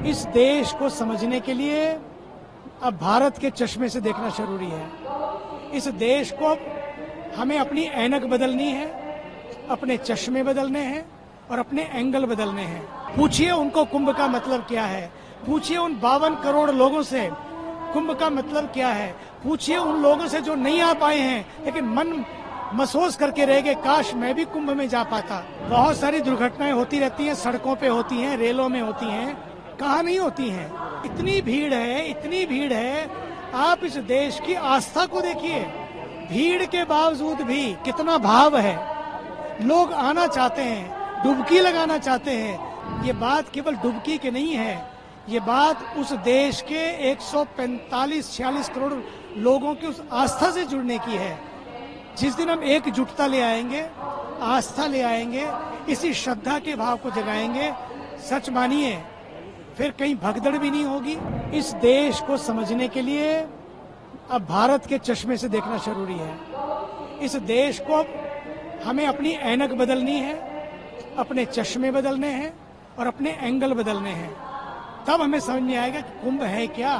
इस देश को समझने के लिए अब भारत के चश्मे से देखना जरूरी है। इस देश को हमें अपनी ऐनक बदलनी है, अपने चश्मे बदलने हैं और अपने एंगल बदलने हैं। पूछिए उनको कुंभ का मतलब क्या है, पूछिए उन 52 करोड़ लोगों से कुंभ का मतलब क्या है, पूछिए उन लोगों से जो नहीं आ पाए हैं लेकिन मन महसूस करके रह गए, काश मैं भी कुंभ में जा पाता। बहुत सारी दुर्घटनाएं होती रहती हैं, सड़कों पे होती हैं, रेलों में होती हैं, कहाँ नहीं होती हैं। इतनी भीड़ है, इतनी भीड़ है। आप इस देश की आस्था को देखिए, भीड़ के बावजूद भी कितना भाव है। लोग आना चाहते हैं, डुबकी लगाना चाहते हैं। ये बात केवल डुबकी की नहीं है, ये बात उस देश के 145-46 करोड़ लोगों की उस आस्था से जुड़ने की है। जिस दिन हम एकजुटता ले आएंगे, आस्था ले आएंगे, इसी श्रद्धा के भाव को जगाएंगे, सच मानिए फिर कहीं भगदड़ भी नहीं होगी। इस देश को समझने के लिए अब भारत के चश्मे से देखना जरूरी है। इस देश को हमें अपनी ऐनक बदलनी है, अपने चश्मे बदलने हैं और अपने एंगल बदलने हैं। तब हमें समझ में आएगा कि कुंभ है क्या।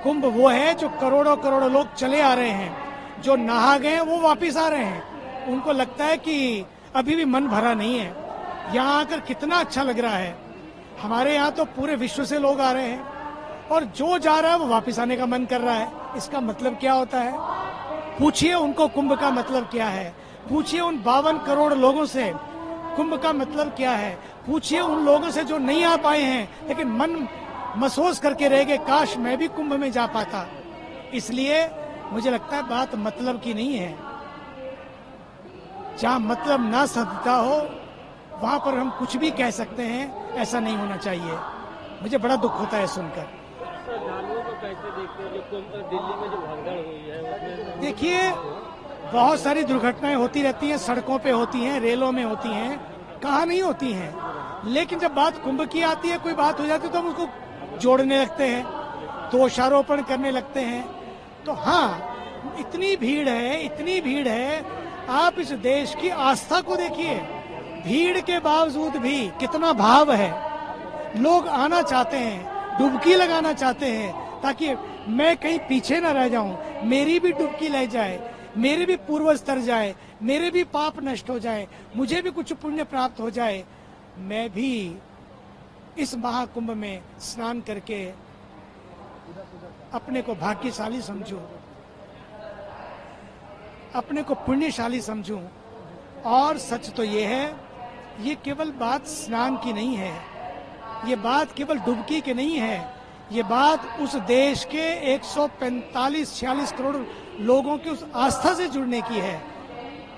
कुंभ वो है जो करोड़ों करोड़ों लोग चले आ रहे हैं, जो नहा गए वो वापिस आ रहे हैं। उनको लगता है कि अभी भी मन भरा नहीं है, यहाँ आकर कितना अच्छा लग रहा है। हमारे यहाँ तो पूरे विश्व से लोग आ रहे हैं और जो जा रहा है वो वापिस आने का मन कर रहा है। इसका मतलब क्या होता है? पूछिए उनको कुंभ का मतलब क्या है, पूछिए उन 52 करोड़ लोगों से कुंभ का मतलब क्या है, पूछिए उन लोगों से जो नहीं आ पाए हैं लेकिन मन महसूस करके रह गए, काश मैं भी कुंभ में जा पाता। इसलिए मुझे लगता है बात मतलब की नहीं है। जहां मतलब ना सदता हो वहां पर हम कुछ भी कह सकते हैं, ऐसा नहीं होना चाहिए। मुझे बड़ा दुख होता है सुनकर। श्रद्धालुओं को कैसे देखते हैं जो कुंभ दिल्ली में जो भगदड़ हुई है उसमें? देखिए, बहुत सारी दुर्घटनाएं होती रहती हैं, सड़कों पे होती हैं, रेलों में होती हैं, कहाँ नहीं होती हैं। लेकिन जब बात कुंभ की आती है, कोई बात हो जाती है तो हम उसको जोड़ने लगते हैं, दोषारोपण करने लगते हैं। तो हाँ, इतनी भीड़ है, इतनी भीड़ है। आप इस देश की आस्था को देखिए, भीड़ के बावजूद भी कितना भाव है। लोग आना चाहते हैं, डुबकी लगाना चाहते हैं, ताकि मैं कहीं पीछे न रह जाऊं, मेरी भी डुबकी लग जाए, मेरे भी पूर्वज तर जाए, मेरे भी पाप नष्ट हो जाए, मुझे भी कुछ पुण्य प्राप्त हो जाए, मैं भी इस महाकुंभ में स्नान करके अपने को भाग्यशाली समझूं, अपने को पुण्यशाली समझूं। और सच तो ये है, ये केवल बात स्नान की नहीं है, ये बात केवल डुबकी की नहीं है, ये बात उस देश के 145-46 करोड़ लोगों की उस आस्था से जुड़ने की है।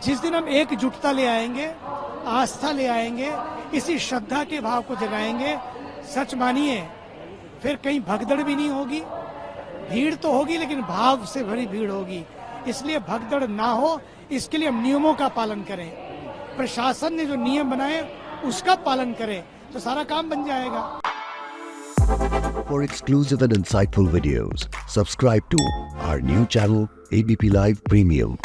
जिस दिन हम एकजुटता ले आएंगे, आस्था ले आएंगे, इसी श्रद्धा के भाव को जगाएंगे, सच मानिए फिर कहीं भगदड़ भी नहीं होगी। भीड़ तो होगी लेकिन भाव से भरी भीड़ होगी। इसलिए भगदड़ ना हो, इसके लिए हम नियमों का पालन करें। प्रशासन ने जो नियम बनाए उसका पालन करें तो सारा काम बन जाएगा। For exclusive and insightful videos, subscribe to our new channel ABP Live Premium.